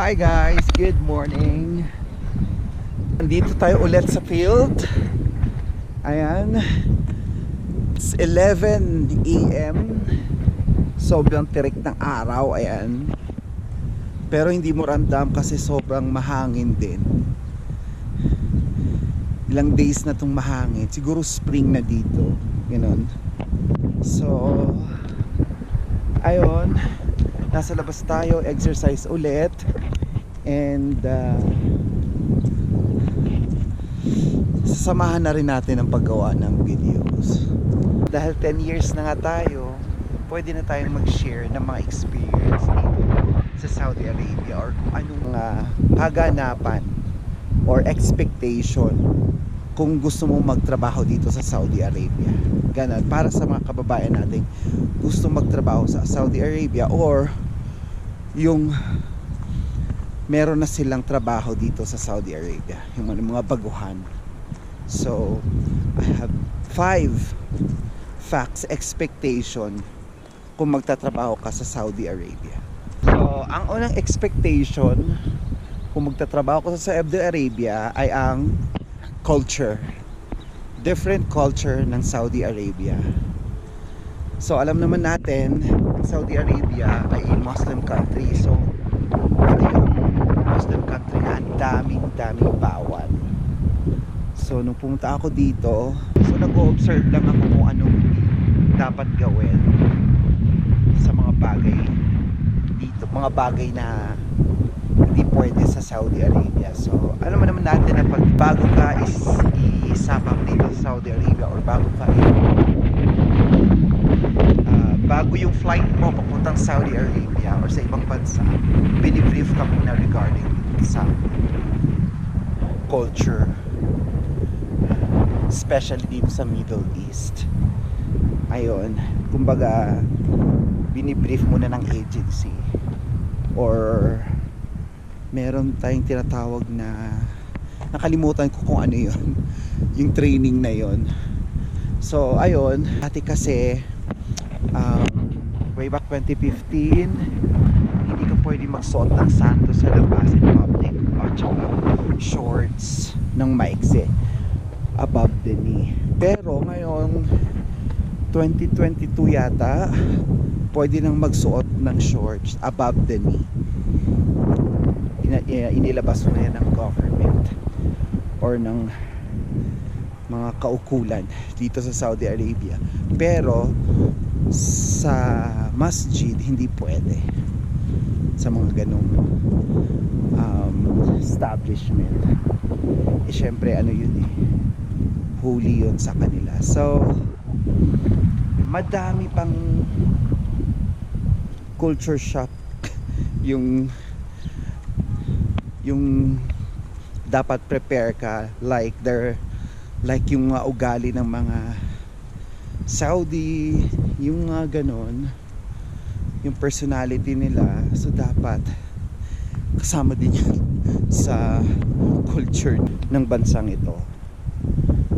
Hi guys, good morning. Nandito tayo ulit sa field. Ayan. It's 11 AM. Sobrang tirik ng araw, ayan. Pero hindi mo ramdam kasi sobrang mahangin din. Ilang days na itong mahangin. Siguro spring na dito. Ganon. So, ayun. Nasa labas tayo, exercise ulit. And sasamahan na rin natin ang paggawa ng videos. Dahil 10 years na nga tayo, pwede na tayong mag-share ng mga experience dito sa Saudi Arabia, or kung anong kaganapan or expectation kung gusto mong magtrabaho dito sa Saudi Arabia. Ganon, para sa mga kababayan natin gusto magtrabaho sa Saudi Arabia, or yung meron na silang trabaho dito sa Saudi Arabia, yung mga baguhan. So I have 5 facts, expectation kung magtatrabaho ka sa Saudi Arabia. So ang unang expectation kung magtatrabaho ka sa Saudi Arabia ay ang culture. Different culture ng Saudi Arabia. So alam naman natin, Saudi Arabia ay a Muslim country. So ito yung Muslim country na daming bawan. So nung pumunta ako dito, so nag-o-observe lang ako kung anong dapat gawin sa mga bagay dito, mga bagay na hindi pwede sa Saudi Arabia. So alam mo naman natin na pag bago ka isabak dito sa Saudi Arabia, or bago yung flight mo papuntang Saudi Arabia or sa ibang bansa, binibrief ka muna regarding sa culture, especially dito sa Middle East. Ayun, kumbaga binibrief muna ng agency, or meron tayong tinatawag na, nakalimutan ko kung ano yun, yung training na yun. So ayun, dati kasi way back 2015, hindi ka pwede magsuot ng sando sa labas in public, at saka shorts ng maiksi above the knee. Pero ngayon 2022 yata, pwede nang magsuot ng shorts above the knee. Inilabas mo yan ng government or ng mga kaukulan dito sa Saudi Arabia. Pero sa masjid hindi pwede, sa mga ganong establishment. Syempre ano yun holy yun sa kanila. So madami pang culture shock yung dapat prepare ka, like yung ugali ng mga Saudi, yung ganon, yung personality nila. So dapat kasama din yan sa culture ng bansang ito.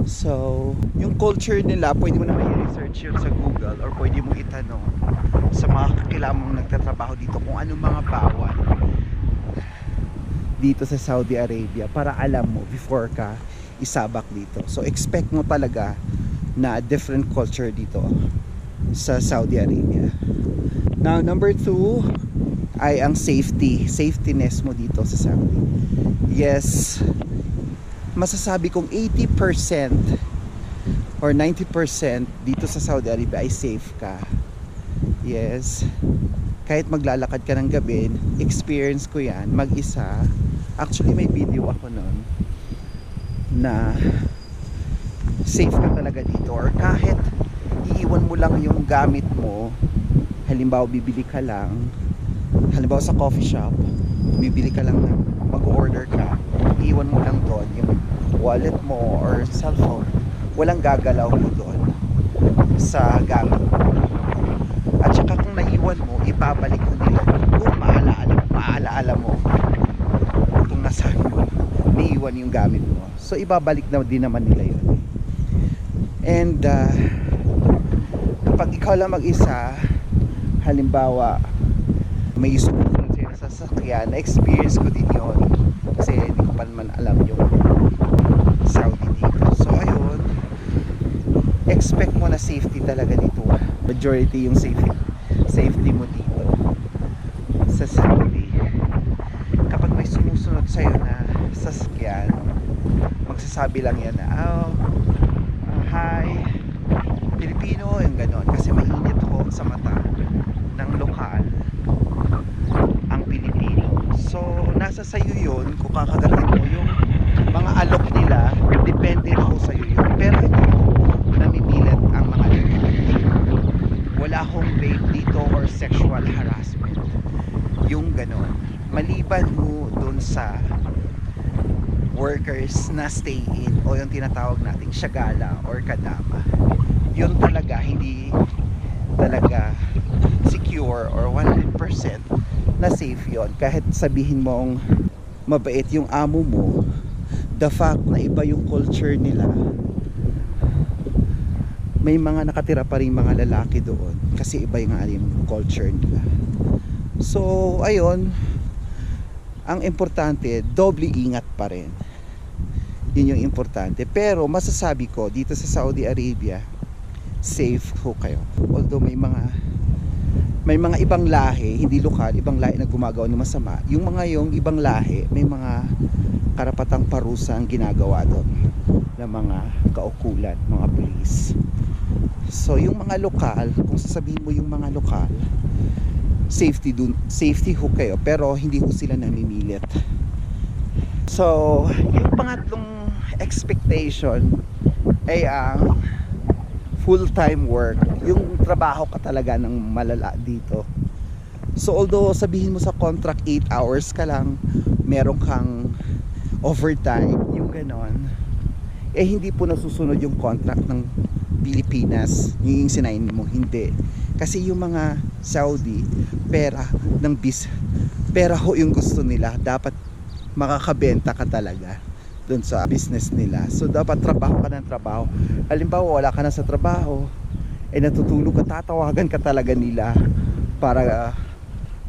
So yung culture nila, pwede mo naman i-research yun sa Google, or pwede mo itanong sa mga kakilala mong nagtatrabaho dito kung anong mga bawal dito sa Saudi Arabia, para alam mo before ka isabak dito. So expect mo talaga na different culture dito sa Saudi Arabia. Now number 2 ay ang safetyness mo dito sa Saudi. Yes, masasabi kong 80% or 90% dito sa Saudi Arabia ay safe ka. Yes, kahit maglalakad ka ng gabi, experience ko yan mag-isa. Actually may video ako nun na safe ka talaga dito, or kahit iiwan mo lang yung gamit mo. Halimbawa bibili ka lang, halimbawa sa coffee shop, bibili ka lang, mag-order ka, iiwan mo lang doon yung wallet mo or cellphone, walang gagalaw mo doon sa gamit mo. At saka kung naiwan mo, ibabalik mo nila kung maalaala mo kung nasaan mo naiwan yung gamit mo. So ibabalik na din naman nila yun. And kapag ikaw lang mag-isa, halimbawa may sumunod sila sa sasakyan. Na-experience ko din yon kasi hindi ko pa naman alam yung Saudi dito. So ayun, expect mo na safety talaga dito. Majority yung safety mo dito sa Saudi. Kapag may sumusunod sa'yo na sasakyan, magsasabi lang yan na hi Pilipino, yung ganon, kasi mainit ho sa mata ng lokal ang Pilipino. So nasa sayo yun kung kakagatin mo yung mga alok nila, depende na ho sayo yun, pero hindi mo namimilit ang mga Pilipino. Wala hong rape dito or sexual harassment, yung ganon, maliban mo dun sa workers na stay in o yung tinatawag nating syagala or kadama. Yun talaga hindi talaga secure or 100% na safe yon. Kahit sabihin mong mabait yung amo mo, the fact na iba yung culture nila, may mga nakatira pa rin mga lalaki doon kasi iba yung culture nila. So ayun, ang importante, doble ingat pa rin. Yun yung importante. Pero masasabi ko, dito sa Saudi Arabia, safe ho kayo. Although may mga ibang lahi, hindi lokal, ibang lahi na gumagawa ng masama. Yung ibang lahi, may mga karapatang parusang ginagawa doon ng mga kaukulan, mga pulis. So yung mga lokal, kung sasabihin mo yung mga lokal, safety ho kayo, pero hindi ho sila namimilit. So yung pangatlong expectation ay ang full-time work, yung trabaho ka talaga ng malala dito. So although sabihin mo sa contract 8 hours ka lang, meron kang overtime, yung ganon, hindi po nasusunod yung contract ng Pilipinas, yung sinain mo, hindi. Kasi yung mga Saudi, pera ho yung gusto nila, dapat makakabenta ka talaga doon sa business nila. So dapat trabaho ka ng trabaho. Halimbawa wala ka na sa trabaho, natutulog ka, tatawagan ka talaga nila para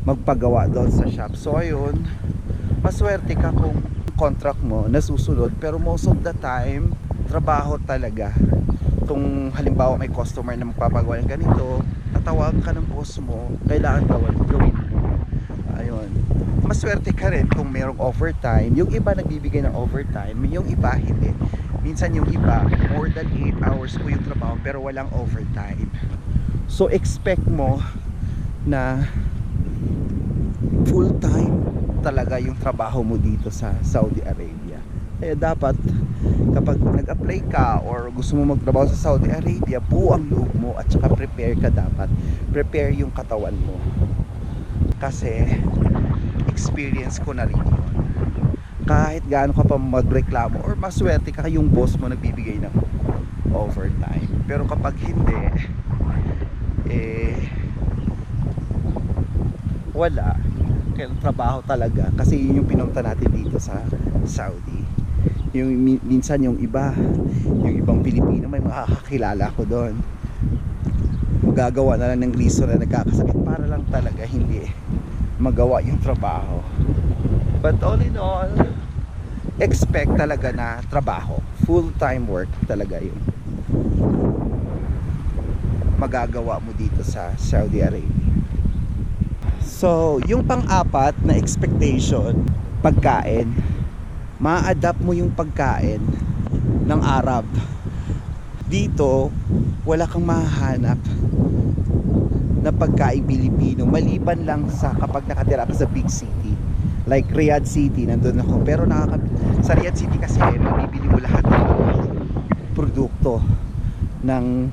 magpagawa doon sa shop. So ayun, maswerte ka kung contract mo nasusunod, pero most of the time trabaho talaga. Kung halimbawa may customer na magpapagawa ng ganito, tatawagan ka ng boss mo, kailangan gawin mo. Ayun, maswerte ka rin kung merong overtime. Yung iba nagbibigay ng overtime, yung iba hindi. Minsan yung iba more than 8 hours po yung trabaho pero walang overtime. So expect mo na full time talaga yung trabaho mo dito sa Saudi Arabia. Kaya dapat kapag nag-apply ka or gusto mo magtrabaho sa Saudi Arabia, buo ang loob mo at saka prepare ka dapat. Prepare yung katawan mo. Kasi experience ko na rin yun. Kahit gaano ka pa magreklamo or maswerte ka, yung boss mo nagbibigay ng overtime. Pero kapag hindi, wala. Kaya trabaho talaga. Kasi yun yung pinunta natin dito sa Saudi. Yung minsan yung ibang Pilipino, may makakakilala ko doon, magagawa na lang ng reason na nagkakasakit para lang talaga hindi magawa yung trabaho. But all in all, expect talaga na trabaho, full-time work talaga yun magagawa mo dito sa Saudi Arabia. So yung pang-apat na expectation, pagkain. Ma-adapt mo yung pagkain ng Arab. Dito wala kang mahahanap na pagkain Pilipino, maliban lang sa kapag nakatira ka sa big city like Riyadh City, nandun ako. Pero sa Riyadh City kasi mabibili mo lahat ng produkto ng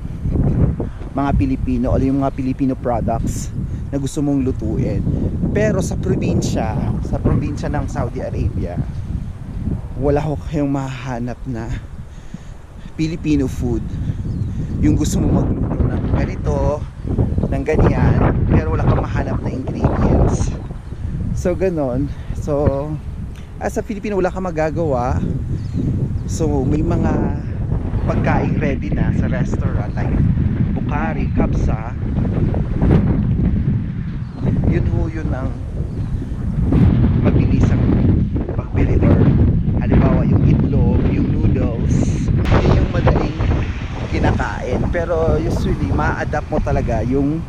mga Pilipino o yung mga Filipino products na gusto mong lutuin. Pero sa probinsya ng Saudi Arabia, wala ko kayong mahanap na Filipino food. Yung gusto mo magluto ng ganito, ng ganyan, pero wala kang mahanap na ingredients. So ganon. So as a Filipino, wala kang magagawa. So may mga pagkain ready na sa restaurant like Bukhari, Kabsa. Yun ang mabilis ang pagbili or halimbawa yung itlog, yung noodles, yun yung madaling kinakain. Pero usually ma-adapt mo talaga yung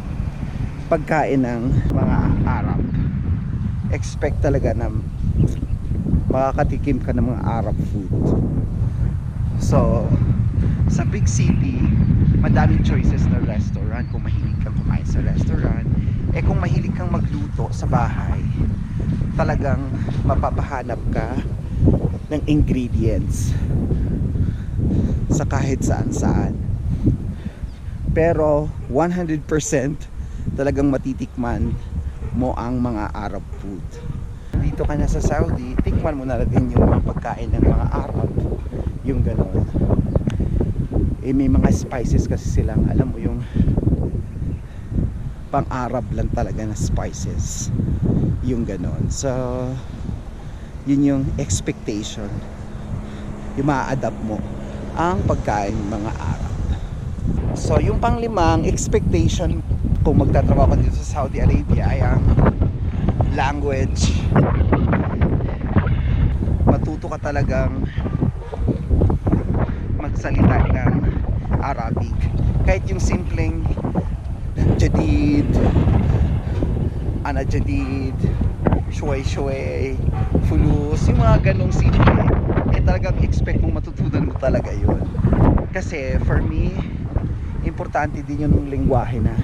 pagkain ng mga Arab. Expect talaga na makakatikim ka ng mga Arab food. So sa big city, madaming choices na restaurant kung mahilig kang kumain sa restaurant. Kung mahilig kang magluto sa bahay, talagang mapapahanap ka ng ingredients sa kahit saan. Pero 100% talagang matitikman mo ang mga Arab food. Dito ka na sa Saudi, tikman mo na rin yung mga pagkain ng mga Arab, yung ganon. May mga spices kasi silang, alam mo yung pang Arab lang talaga na spices, yung ganon. So yun yung expectation, yung ma-adapt mo ang pagkain mga Arab. So yung panglimang expectation kung magtatrabaho ka dito sa Saudi Arabia ay ang language. Matuto ka talagang magsalita ng Arabic, kahit yung simpleng jadid, ana jadid, shway, fulus, yung mga ganong simple, talagang expect mong matutunan mo talaga yun. Kasi for me, importante din yung lengguwahe na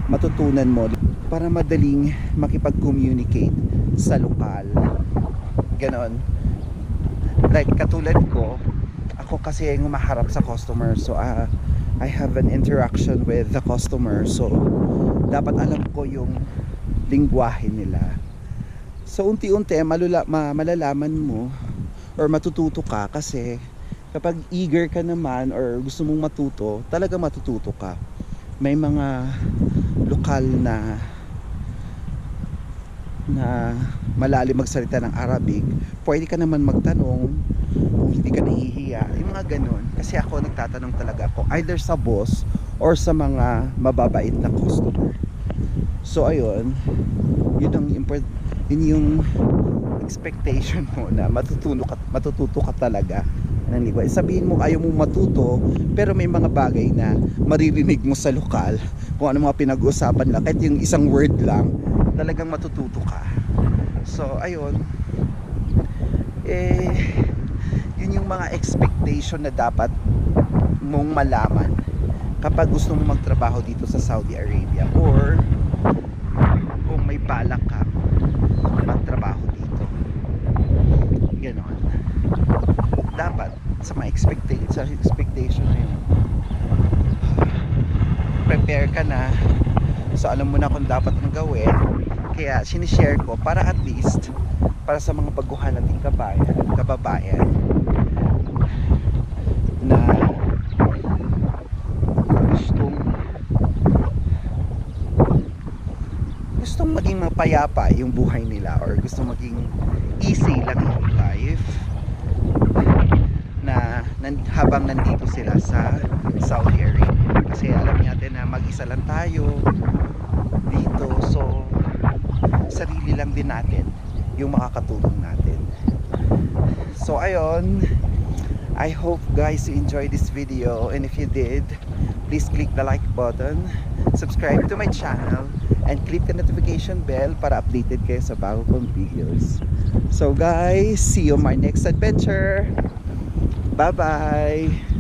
matutunan mo para madaling makipag-communicate sa lokal, ganon. Like katulad ko, ako kasi yung humaharap sa customer, so I have an interaction with the customer, so dapat alam ko yung lingwahe nila. So unti-unti malalaman mo or matututo ka, kasi kapag eager ka naman or gusto mong matuto, talaga matututo ka. May mga lokal na malalim magsalita ng Arabic, pwede ka naman magtanong kung hindi ka nahihiya, yung mga ganun. Kasi ako nagtatanong talaga ako either sa boss or sa mga mababait na customer. So ayun, yun yung expectation mo na matututo ka talaga ng lingua. Sabihin mo ayaw mong matuto, pero may mga bagay na maririnig mo sa lokal, kung ano mga pinag-uusapan lang, kahit yung isang word lang, talagang matututo ka. So ayun, yun yung mga expectation na dapat mong malaman kapag gusto mong magtrabaho dito sa Saudi Arabia, or kung may balak ka magtrabaho dito, ganon. Dapat sa mga expectation na yun, prepare ka na. So alam mo na kung dapat mong gawin, kaya sinishare ko para at least para sa mga baguhan nating kababayan na gustong maging mapayapa yung buhay nila, or gustong maging easy lang yung life na habang nandito sila sa Saudi Arabia. Kasi alam natin na mag-isa lang tayo dito, so sarili lang din natin yung makakatulong natin. So ayun, I hope guys you enjoyed this video, and if you did, please click the like button, subscribe to my channel, and click the notification bell para updated kayo sa bago kong videos. So guys, see you on my next adventure. Bye bye.